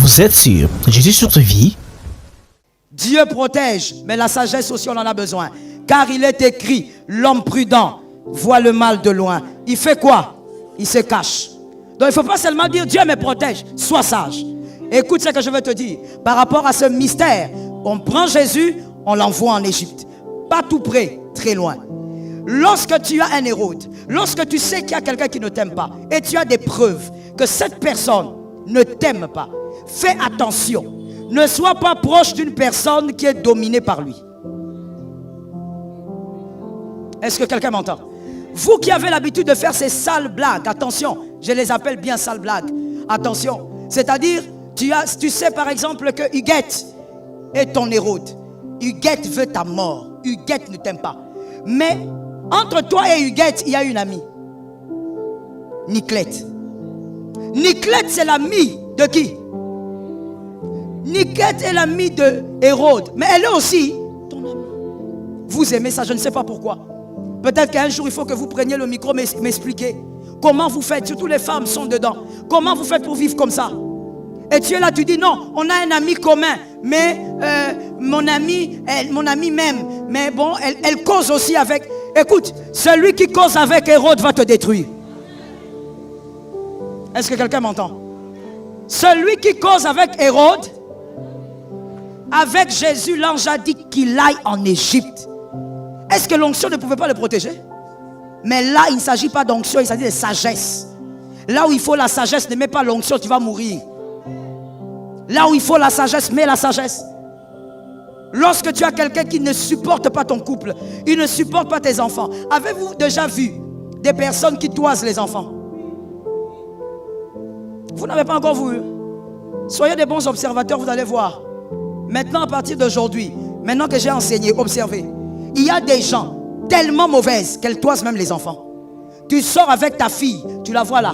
Vous êtes sur Jésus sur ta vie. Dieu protège, mais la sagesse aussi on en a besoin. Car il est écrit, l'homme prudent voit le mal de loin. Il fait quoi? Il se cache. Donc il ne faut pas seulement dire Dieu me protège, sois sage. Écoute ce que je veux te dire. Par rapport à ce mystère, on prend Jésus, on l'envoie en Égypte. Pas tout près, très loin. Lorsque tu as un Hérode, lorsque tu sais qu'il y a quelqu'un qui ne t'aime pas, et tu as des preuves que cette personne ne t'aime pas, fais attention. Ne sois pas proche d'une personne qui est dominée par lui. Est-ce que quelqu'un m'entend? Vous qui avez l'habitude de faire ces sales blagues, attention, je les appelle bien sales blagues. Attention, c'est-à-dire, tu sais par exemple que Huguette est ton Hérode. Huguette veut ta mort. Huguette ne t'aime pas. Mais entre toi et Huguette, il y a une amie. Niclette. Niclette, c'est l'amie de qui? Niclette est l'amie de Hérode. Mais elle est aussi ton amie. Vous aimez ça, je ne sais pas pourquoi. Peut-être qu'un jour, il faut que vous preniez le micro, m'expliquer. Comment vous faites? Surtout les femmes sont dedans. Comment vous faites pour vivre comme ça? Et tu es là, tu dis non, on a un ami commun. Mais mon ami m'aime. Mais bon, elle cause aussi avec... Écoute, celui qui cause avec Hérode va te détruire. Est-ce que quelqu'un m'entend? Celui qui cause avec Hérode, avec Jésus, l'ange a dit qu'il aille en Égypte. Est-ce que l'onction ne pouvait pas le protéger? Mais là, il ne s'agit pas d'onction, il s'agit de sagesse. Là où il faut la sagesse, ne mets pas l'onction, tu vas mourir. Là où il faut la sagesse, mets la sagesse. Lorsque tu as quelqu'un qui ne supporte pas ton couple, il ne supporte pas tes enfants. Avez-vous déjà vu des personnes qui toisent les enfants? Vous n'avez pas encore vu. Soyez des bons observateurs, vous allez voir. Maintenant, à partir d'aujourd'hui, maintenant que j'ai enseigné, observez. Il y a des gens tellement mauvaises qu'elles toisent même les enfants. Tu sors avec ta fille, tu la vois là.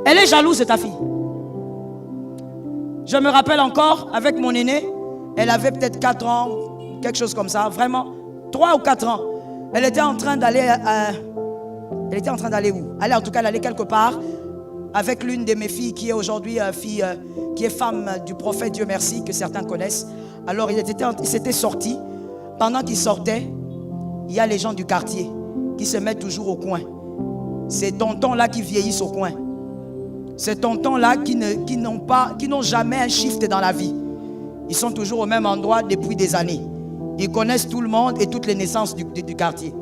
Elle est jalouse de ta fille. Je me rappelle encore, avec mon aînée, elle avait peut-être 4 ans, quelque chose comme ça, vraiment, 3 ou 4 ans. Elle était en train d'aller elle était en train d'aller où? En tout cas, elle allait quelque part avec l'une de mes filles qui est aujourd'hui qui est femme du prophète, Dieu merci, que certains connaissent. Alors, il s'était sorti. Pendant qu'il sortait, il y a les gens du quartier qui se mettent toujours au coin. Ces tontons-là qui vieillissent au coin. Ces tontons-là qui n'ont jamais un shift dans la vie. Ils sont toujours au même endroit depuis des années. Ils connaissent tout le monde et toutes les naissances du quartier.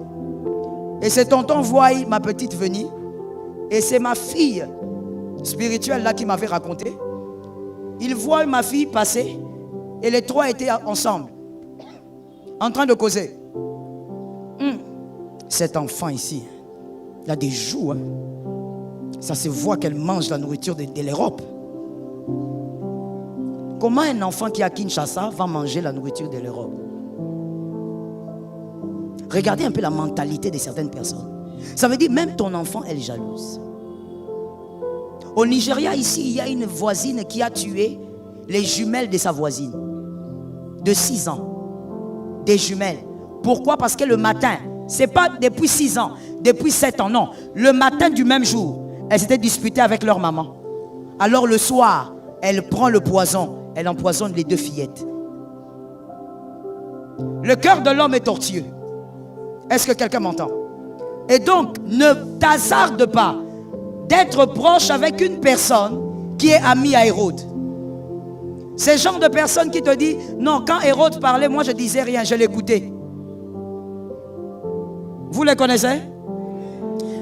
Et ces tontons voient ma petite venir. Et c'est ma fille spirituelle là qui m'avait raconté. Ils voient ma fille passer. Et les trois étaient ensemble. En train de causer. Cet enfant ici, il a des joues. Hein. Ça se voit qu'elle mange la nourriture de l'Europe. Comment un enfant qui est à Kinshasa va manger la nourriture de l'Europe? Regardez un peu la mentalité de certaines personnes. Ça veut dire même ton enfant, elle est jalouse. Au Nigeria, ici, il y a une voisine qui a tué les jumelles de sa voisine. De 6 ans. Des jumelles. Pourquoi? Parce que le matin, c'est pas depuis 6 ans, depuis 7 ans, non. Le matin du même jour, elles s'étaient disputées avec leur maman. Alors le soir, elle prend le poison, elle empoisonne les 2 fillettes. Le cœur de l'homme est tortueux. Est-ce que quelqu'un m'entend? Et donc, ne t'hasarde pas d'être proche avec une personne qui est amie à Hérode. C'est le genre de personne qui te dit, non, quand Hérode parlait, moi je disais rien, je l'écoutais. Vous les connaissez?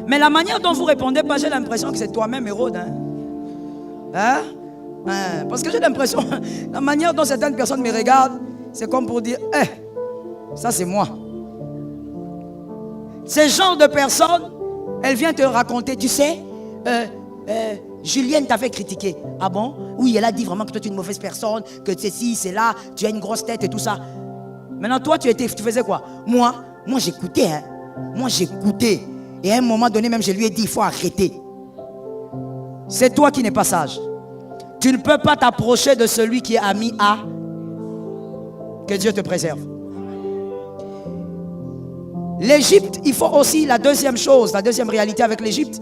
Mais la manière dont vous répondez pas, j'ai l'impression que c'est toi-même Hérode. Parce que j'ai l'impression, la manière dont certaines personnes me regardent, c'est comme pour dire, ça c'est moi. Ce genre de personne, elle vient te raconter, tu sais, Julienne t'avait critiqué. Ah bon? Oui, elle a dit vraiment que toi tu es une mauvaise personne, que ceci, c'est là, tu as une grosse tête et tout ça. Maintenant, toi, tu faisais quoi? Moi j'écoutais. Hein. Moi, j'écoutais. Et à un moment donné, même, je lui ai dit, il faut arrêter. C'est toi qui n'es pas sage. Tu ne peux pas t'approcher de celui qui est ami à... Que Dieu te préserve. L'Égypte, il faut aussi, la deuxième chose, la deuxième réalité avec l'Égypte,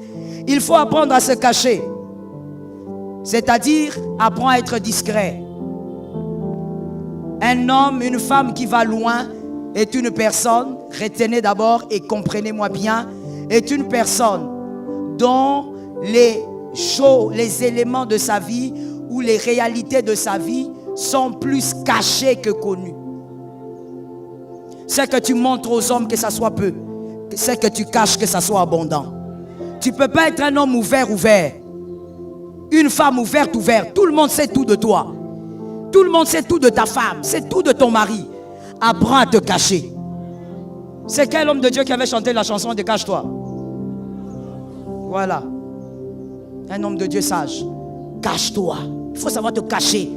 il faut apprendre à se cacher. C'est-à-dire, apprends à être discret. Un homme, une femme qui va loin est une personne, retenez d'abord et comprenez-moi bien, est une personne dont les choses, les éléments de sa vie ou les réalités de sa vie sont plus cachés que connus. C'est que tu montres aux hommes que ça soit peu. C'est que tu caches que ça soit abondant. Tu ne peux pas être un homme ouvert. Une femme ouverte. Tout le monde sait tout de toi. Tout le monde sait tout de ta femme. C'est tout de ton mari. Apprends à te cacher. C'est quel homme de Dieu qui avait chanté la chanson de Cache-toi? Voilà. Un homme de Dieu sage. Cache-toi. Il faut savoir te cacher.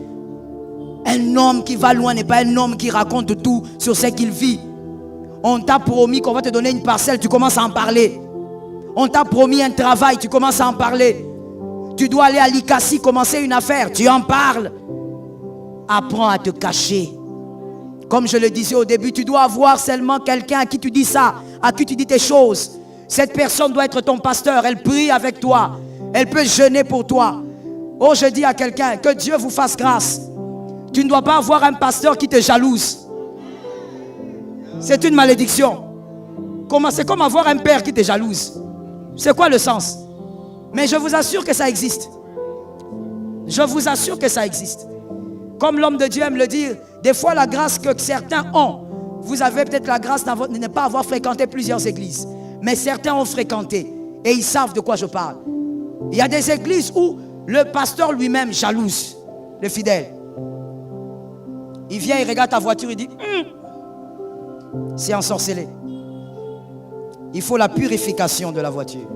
Un homme qui va loin n'est pas un homme qui raconte tout sur ce qu'il vit. On t'a promis qu'on va te donner une parcelle, tu commences à en parler. On t'a promis un travail, tu commences à en parler. Tu dois aller à l'Ikasi, commencer une affaire, tu en parles. Apprends à te cacher. Comme je le disais au début, tu dois avoir seulement quelqu'un à qui tu dis ça, à qui tu dis tes choses. Cette personne doit être ton pasteur, elle prie avec toi. Elle peut jeûner pour toi. Oh, je dis à quelqu'un, que Dieu vous fasse grâce. Tu ne dois pas avoir un pasteur qui te jalouse. C'est une malédiction. C'est comme avoir un père qui te jalouse. C'est quoi le sens? Mais je vous assure que ça existe. Je vous assure que ça existe. Comme l'homme de Dieu aime le dire, des fois la grâce que certains ont, vous avez peut-être la grâce de ne pas avoir fréquenté plusieurs églises. Mais certains ont fréquenté et ils savent de quoi je parle. Il y a des églises où le pasteur lui-même jalouse le fidèle. Il vient, il regarde ta voiture, il dit c'est ensorcelé. Il faut la purification de la voiture.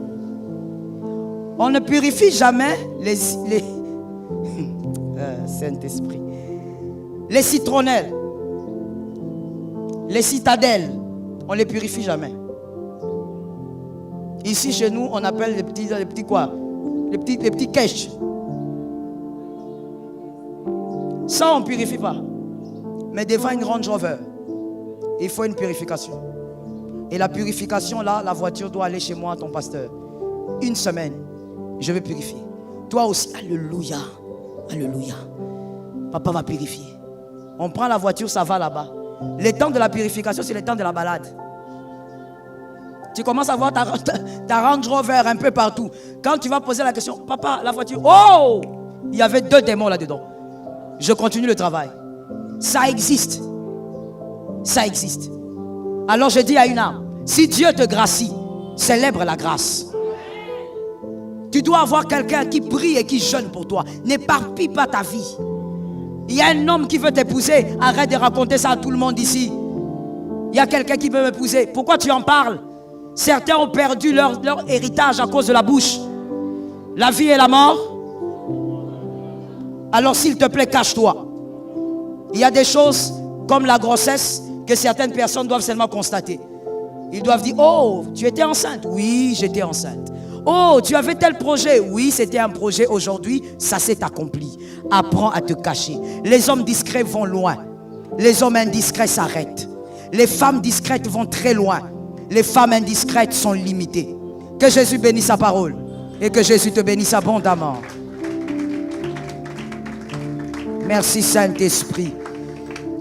On ne purifie jamais les Saint-Esprit. Les citronnelles, les citadelles, on ne les purifie jamais. Ici chez nous, on appelle les petits quoi? Les petits caches. Ça, on ne purifie pas. Mais devant une Range Rover, il faut une purification. Et la purification, là, la voiture doit aller chez moi, ton pasteur. Une semaine, je vais purifier. Toi aussi, alléluia. Alléluia. Papa va purifier. On prend la voiture, ça va là-bas. Le temps de la purification, c'est le temps de la balade. Tu commences à voir ta Range Rover un peu partout. Quand tu vas poser la question, papa, la voiture, oh! Il y avait 2 démons là-dedans. Je continue le travail. Ça existe. Ça existe. Alors je dis à une âme, si Dieu te gracie, célèbre la grâce. Tu dois avoir quelqu'un qui prie et qui jeûne pour toi. N'éparpille pas ta vie. Il y a un homme qui veut t'épouser. Arrête de raconter ça à tout le monde ici. Il y a quelqu'un qui veut m'épouser. Pourquoi tu en parles? Certains ont perdu leur héritage à cause de la bouche. La vie et la mort. Alors s'il te plaît, cache-toi. Il y a des choses comme la grossesse que certaines personnes doivent seulement constater. Ils doivent dire, oh, tu étais enceinte? Oui, j'étais enceinte. Oh, tu avais tel projet? Oui, c'était un projet. Aujourd'hui, ça s'est accompli. Apprends à te cacher. Les hommes discrets vont loin. Les hommes indiscrets s'arrêtent. Les femmes discrètes vont très loin. Les femmes indiscrètes sont limitées. Que Jésus bénisse sa parole et que Jésus te bénisse abondamment. Merci Saint-Esprit.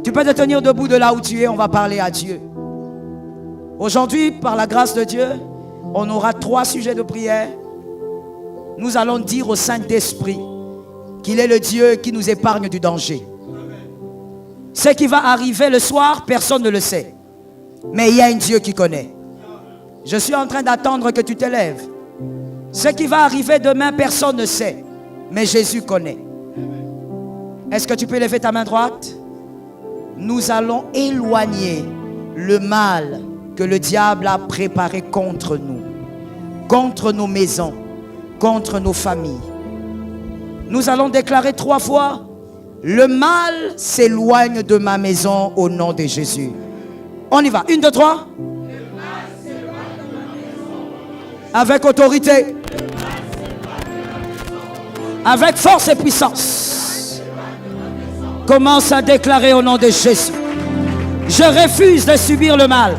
Tu peux te tenir debout de là où tu es, on va parler à Dieu. Aujourd'hui, par la grâce de Dieu, on aura 3 sujets de prière. Nous allons dire au Saint-Esprit qu'il est le Dieu qui nous épargne du danger. Ce qui va arriver le soir, personne ne le sait. Mais il y a un Dieu qui connaît. Je suis en train d'attendre que tu te lèves. Ce qui va arriver demain, personne ne sait. Mais Jésus connaît. Est-ce que tu peux lever ta main droite? Nous allons éloigner le mal que le diable a préparé contre nous, contre nos maisons, contre nos familles. Nous allons déclarer 3 fois: le mal s'éloigne de ma maison au nom de Jésus. On y va. 1, 2, 3. Avec autorité, avec force et puissance, commence à déclarer au nom de Jésus. Je refuse de subir le mal.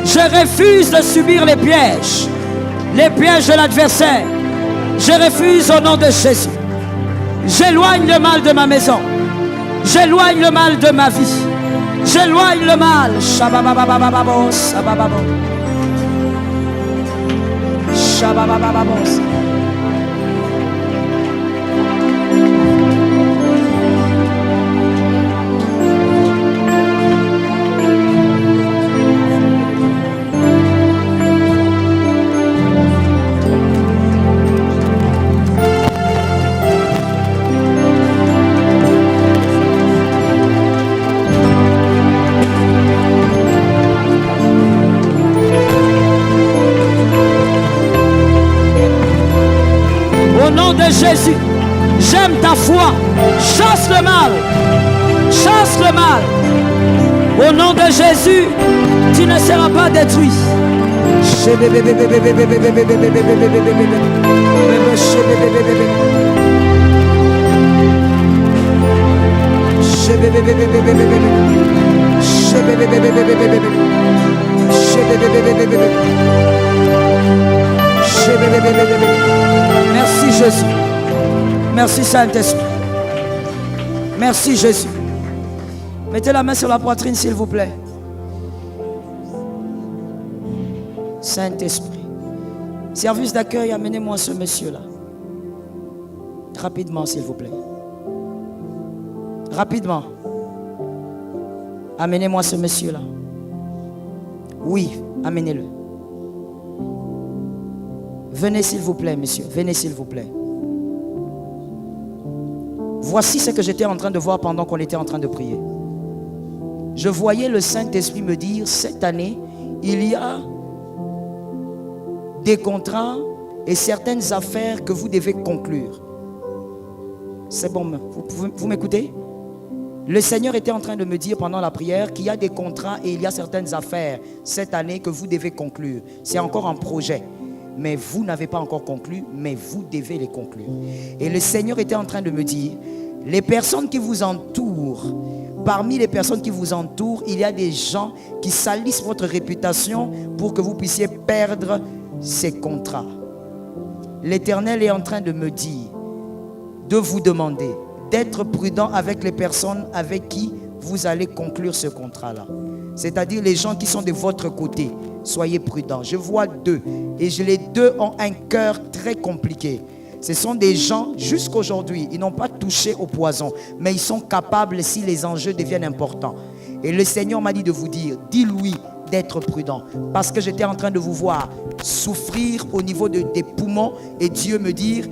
Je refuse de subir les pièges de l'adversaire. Je refuse au nom de Jésus. J'éloigne le mal de ma maison. J'éloigne le mal de ma vie. J'éloigne le mal. Shababababababos, sabababo. Shabababababos. Au nom de Jésus, j'aime ta foi. Chasse le mal. Chasse le mal. Au nom de Jésus, tu ne seras pas détruit. Merci Jésus. Merci Saint-Esprit. Merci Jésus. Mettez la main sur la poitrine s'il vous plaît. Saint-Esprit. Service d'accueil, amenez-moi ce monsieur-là. Rapidement s'il vous plaît. Rapidement. Amenez-moi ce monsieur-là. Oui, amenez-le. Venez s'il vous plaît, monsieur. Venez s'il vous plaît. Voici ce que j'étais en train de voir pendant qu'on était en train de prier. Je voyais le Saint-Esprit me dire, cette année, il y a des contrats et certaines affaires que vous devez conclure. C'est bon, vous m'écoutez? Le Seigneur était en train de me dire pendant la prière qu'il y a des contrats et il y a certaines affaires cette année que vous devez conclure. C'est encore un projet. Mais vous n'avez pas encore conclu, mais vous devez les conclure. Et le Seigneur était en train de me dire, les personnes qui vous entourent, parmi les personnes qui vous entourent, il y a des gens qui salissent votre réputation pour que vous puissiez perdre ces contrats. L'Éternel est en train de me dire, de vous demander d'être prudent avec les personnes avec qui vous allez conclure ce contrat-là. C'est-à-dire les gens qui sont de votre côté. Soyez prudents. Je vois deux. Et les deux ont un cœur très compliqué. Ce sont des gens, jusqu'aujourd'hui, ils n'ont pas touché au poison. Mais ils sont capables si les enjeux deviennent importants. Et le Seigneur m'a dit de vous dire, dis-lui d'être prudent. Parce que j'étais en train de vous voir souffrir au niveau des poumons. Et Dieu me dit,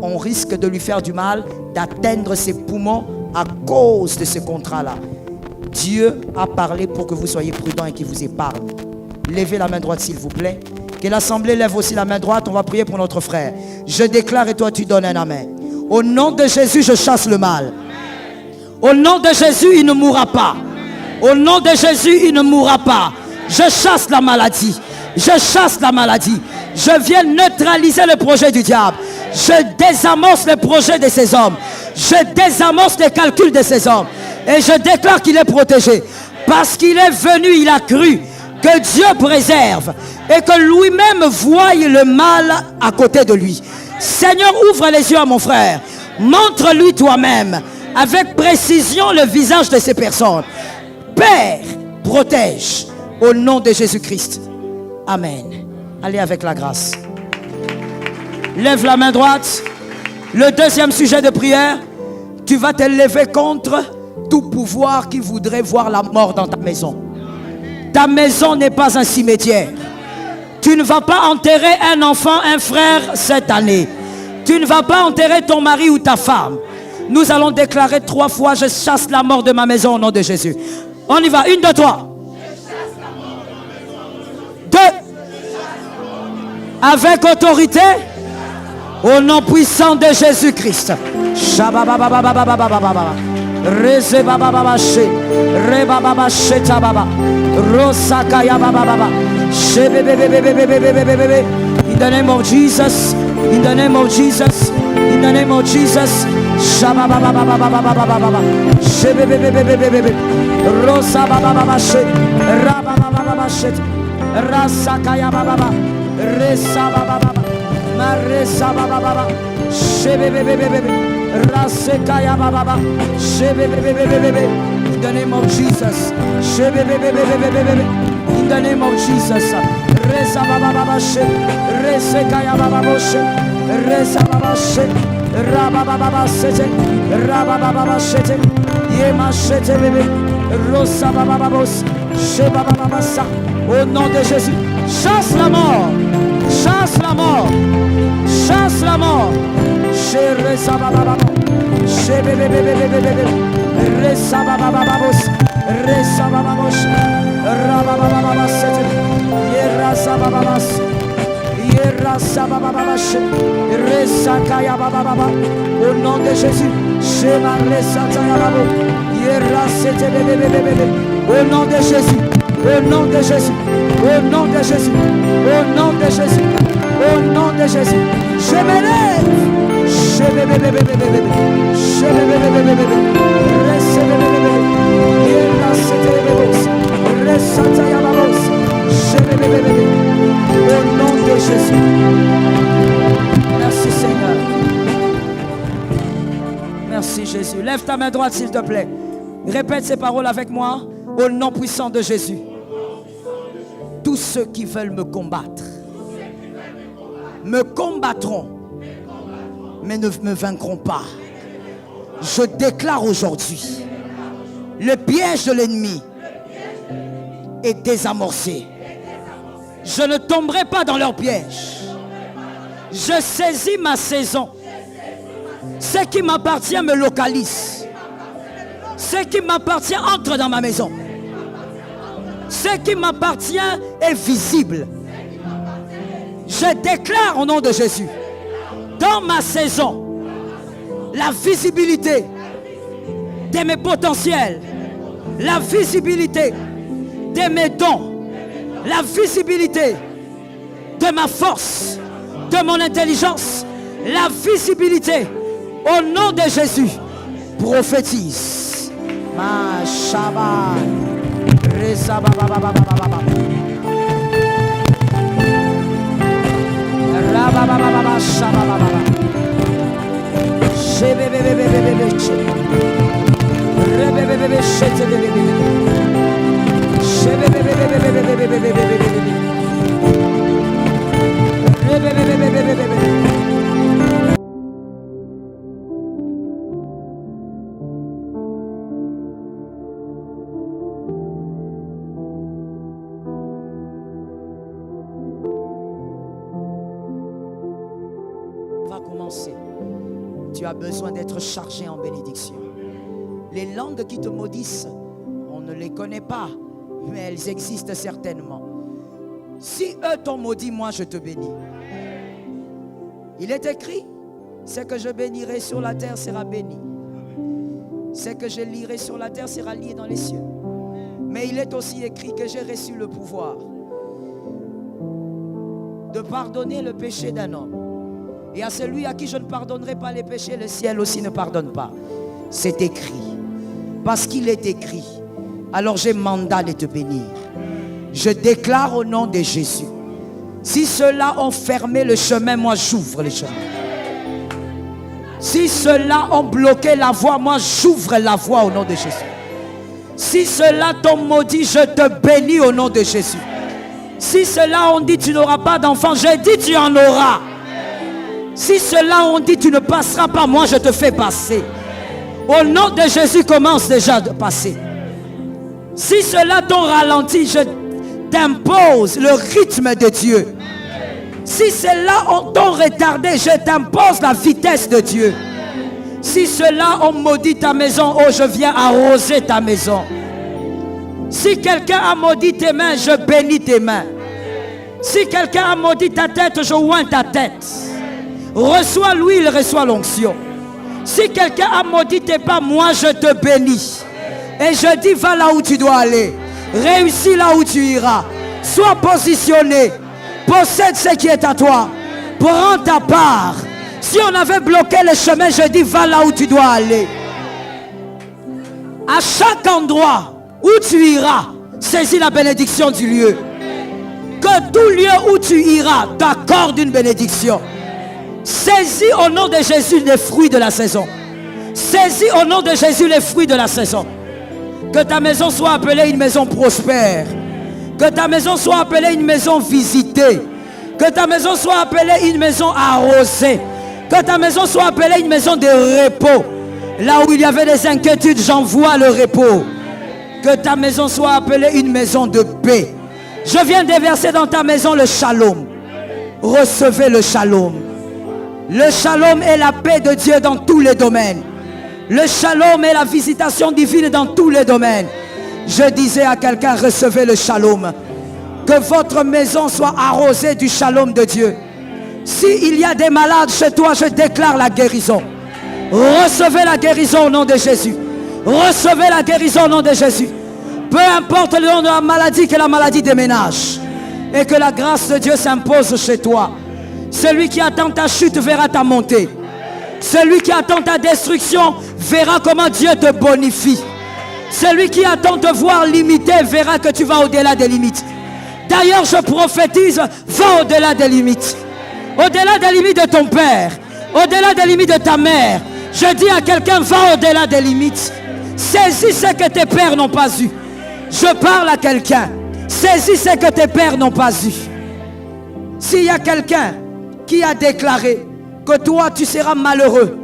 on risque de lui faire du mal, d'atteindre ses poumons à cause de ce contrat-là. Dieu a parlé pour que vous soyez prudents et qu'il vous épargne. Levez la main droite s'il vous plaît. Que l'assemblée lève aussi la main droite. On va prier pour notre frère. Je déclare et toi tu donnes un amen. Au nom de Jésus, je chasse le mal. Au nom de Jésus, il ne mourra pas. Au nom de Jésus, il ne mourra pas. Je chasse la maladie. Je chasse la maladie. Je viens neutraliser le projet du diable. Je désamorce le projet de ces hommes. Je désamorce les calculs de ces hommes. Et je déclare qu'il est protégé. Parce qu'il est venu, il a cru que Dieu préserve. Et que lui-même voie le mal à côté de lui. Seigneur, ouvre les yeux à mon frère. Montre-lui toi-même avec précision le visage de ces personnes. Père, protège au nom de Jésus-Christ. Amen. Allez avec la grâce. Lève la main droite. Le deuxième sujet de prière, tu vas te lever contre tout pouvoir qui voudrait voir la mort dans ta maison. Ta maison n'est pas un cimetière. Tu ne vas pas enterrer un enfant, un frère cette année. Tu ne vas pas enterrer ton mari ou ta femme. Nous allons déclarer 3 fois, je chasse la mort de ma maison au nom de Jésus. On y va, 1, 2, 3. 2. Avec autorité, au nom puissant de Jésus-Christ. In the name of Jesus, in the name of Jesus, in the name of Jesus. Rosa Rasekaya Baba. In the name of Jesus. In the name of Jesus. Resa Baba Baba She. Resekaya Baba Boshe. Resa Baba She. Rabba Baba Sete. Rabba Baba Sete. Yema Sete Bebe. Rosa Baba Babos. Sheba Baba Sa. Au nom de Jésus. Chasse la mort. Chasse la mort. Chasse la mort. Chere Sababa. Shebe Bebe. Resa Baba Babos. Resa Baba Bosh. Rabba Baba Sete. Yera Sababas. Yera Sabababash. Resa Kaya Baba. Au nom de Jésus. Shema Resa Tayababo. Yera Sete Bebe. Au nom de Jésus. Au nom de Jésus. Au nom de Jésus. Au nom de Jésus. Au nom de Jésus. Je me lève. Je me au nom de Jésus. Merci Seigneur. Merci Jésus. Lève ta main droite s'il te plaît. Répète ces paroles avec moi. Au nom puissant de Jésus. Tous ceux qui veulent me combattre me combattront, mais ne me vaincront pas. Je déclare aujourd'hui, le piège de l'ennemi est désamorcé. Je ne tomberai pas dans leur piège. Je saisis ma saison. Ce qui m'appartient me localise. Ce qui m'appartient entre dans ma maison. Ce qui m'appartient est visible. Je déclare au nom de Jésus, dans ma saison, la visibilité de mes potentiels, la visibilité de mes dons, la visibilité de ma force, de mon intelligence, la visibilité au nom de Jésus. Prophétise. Ma Shabbat. Reza baba baba baba. Raba baba baba shaba baba. Shebe bebe bebe bebe she. Rebe bebe bebe shete bebe bebe. Shebe bebe bebe bebe bebe bebe bebe. Rebe bebe bebe bebe bebe. Tu as besoin d'être chargé en bénédiction. Les langues qui te maudissent, on ne les connaît pas, mais elles existent certainement. Si eux t'ont maudit, moi je te bénis. Il est écrit, ce que je bénirai sur la terre sera béni. Ce que je lierai sur la terre sera lié dans les cieux. Mais il est aussi écrit que j'ai reçu le pouvoir de pardonner le péché d'un homme. Et à celui à qui je ne pardonnerai pas les péchés, le ciel aussi ne pardonne pas. C'est écrit. Parce qu'il est écrit. Alors j'ai mandat de te bénir. Je déclare au nom de Jésus. Si ceux-là ont fermé le chemin, moi j'ouvre le chemin. Si ceux-là ont bloqué la voie, moi j'ouvre la voie au nom de Jésus. Si ceux-là t'ont maudit, je te bénis au nom de Jésus. Si ceux-là ont dit tu n'auras pas d'enfant, je dis tu en auras. Si ceux-là ont dit tu ne passeras pas, moi je te fais passer. Au nom de Jésus, commence déjà de passer. Si ceux-là t'ont ralenti, je t'impose le rythme de Dieu. Si ceux-là t'ont retardé, je t'impose la vitesse de Dieu. Si ceux-là ont maudit ta maison, oh je viens arroser ta maison. Si quelqu'un a maudit tes mains, je bénis tes mains. Si quelqu'un a maudit ta tête, je oins ta tête. Reçois l'huile, reçois l'onction. Si quelqu'un a maudit tes pas, moi je te bénis. Et je dis, va là où tu dois aller. Réussis là où tu iras. Sois positionné. Possède ce qui est à toi. Prends ta part. Si on avait bloqué le chemin, je dis, va là où tu dois aller. À chaque endroit où tu iras, saisis la bénédiction du lieu. Que tout lieu où tu iras t'accorde une bénédiction. Saisis au nom de Jésus les fruits de la saison. Saisis au nom de Jésus les fruits de la saison. Que ta maison soit appelée une maison prospère. Que ta maison soit appelée une maison visitée. Que ta maison soit appelée une maison arrosée. Que ta maison soit appelée une maison de repos. Là où il y avait des inquiétudes, j'envoie le repos. Que ta maison soit appelée une maison de paix. Je viens déverser dans ta maison le shalom. Recevez le shalom. Le shalom est la paix de Dieu dans tous les domaines. Le shalom est la visitation divine dans tous les domaines. Je disais à quelqu'un, recevez le shalom. Que votre maison soit arrosée du shalom de Dieu. S'il y a des malades chez toi, je déclare la guérison. Recevez la guérison au nom de Jésus. Recevez la guérison au nom de Jésus. Peu importe le nom de la maladie, que la maladie déménage. Et que la grâce de Dieu s'impose chez toi. Celui qui attend ta chute verra ta montée. Celui qui attend ta destruction verra comment Dieu te bonifie. Celui qui attend te voir limité verra que tu vas au-delà des limites. D'ailleurs, je prophétise, va au-delà des limites. Au-delà des limites de ton père. Au-delà des limites de ta mère. Je dis à quelqu'un, va au-delà des limites. Saisis ce que tes pères n'ont pas eu. Je parle à quelqu'un. Saisis ce que tes pères n'ont pas eu. S'il y a quelqu'un qui a déclaré que toi tu seras malheureux,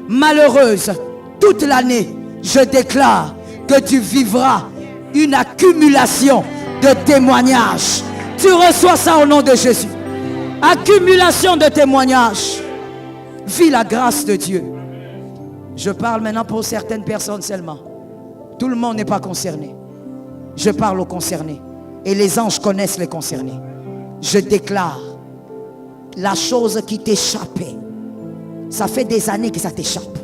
malheureuse toute l'année, je déclare que tu vivras une accumulation de témoignages. Tu reçois ça au nom de Jésus. Accumulation de témoignages. Vis la grâce de Dieu. Je parle maintenant pour certaines personnes seulement. Tout le monde n'est pas concerné. Je parle aux concernés. Et les anges connaissent les concernés. Je déclare la chose qui t'échappait. Ça fait des années que ça t'échappe.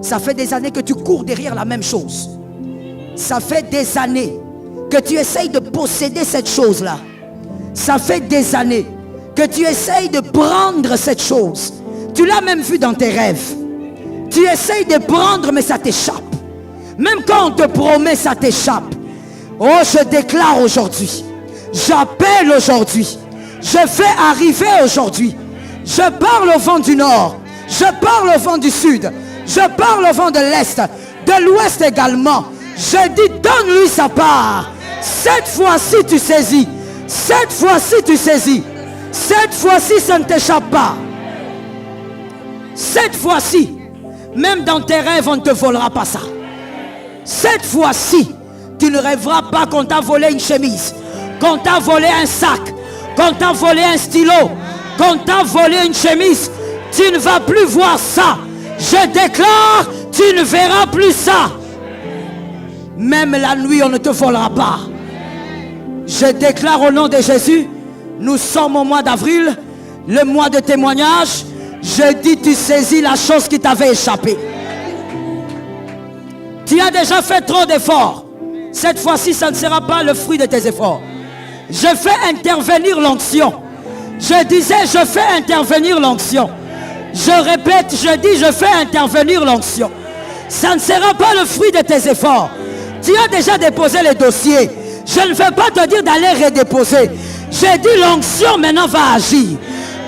Ça fait des années que tu cours derrière la même chose. Ça fait des années que tu essayes de posséder cette chose-là. Ça fait des années que tu essayes de prendre cette chose. Tu l'as même vu dans tes rêves. Tu essayes de prendre, mais ça t'échappe. Même quand on te promet, ça t'échappe. Oh, je déclare aujourd'hui. J'appelle aujourd'hui. Je fais arriver aujourd'hui. Je parle au vent du nord. Je parle au vent du sud. Je parle au vent de l'est. De l'ouest également. Je dis, donne-lui sa part. Cette fois-ci, tu saisis. Cette fois-ci, tu saisis. Cette fois-ci, ça ne t'échappe pas. Cette fois-ci, même dans tes rêves, on ne te volera pas ça. Cette fois-ci, tu ne rêveras pas qu'on t'a volé une chemise, qu'on t'a volé un sac, qu'on t'a volé un stylo, qu'on t'a volé une chemise. Tu ne vas plus voir ça. Je déclare, tu ne verras plus ça. Même la nuit, on ne te volera pas. Je déclare au nom de Jésus, nous sommes au mois d'avril, le mois de témoignage. Je dis, tu saisis la chose qui t'avait échappé. Tu as déjà fait trop d'efforts. Cette fois-ci, ça ne sera pas le fruit de tes efforts. Je fais intervenir l'onction. Je disais, je fais intervenir l'onction. Je répète, je dis, je fais intervenir l'onction. Ça ne sera pas le fruit de tes efforts. Tu as déjà déposé les dossiers. Je ne vais pas te dire d'aller redéposer. J'ai dit, l'onction maintenant va agir.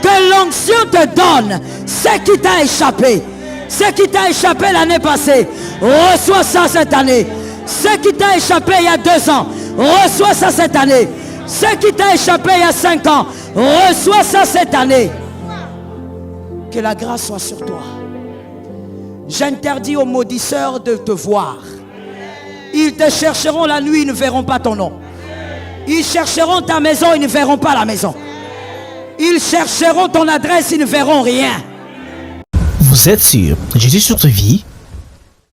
Que l'onction te donne ce qui t'a échappé. Ce qui t'a échappé l'année passée, reçois ça cette année. Ce qui t'a échappé il y a 2 ans, reçois ça cette année. Ce qui t'a échappé il y a 5 ans, reçois ça cette année. Que la grâce soit sur toi. J'interdis aux maudisseurs de te voir. Ils te chercheront la nuit, ils ne verront pas ton nom. Ils chercheront ta maison, ils ne verront pas la maison. Ils chercheront ton adresse, ils ne verront rien. Vous êtes sur Jésus sur ta vie.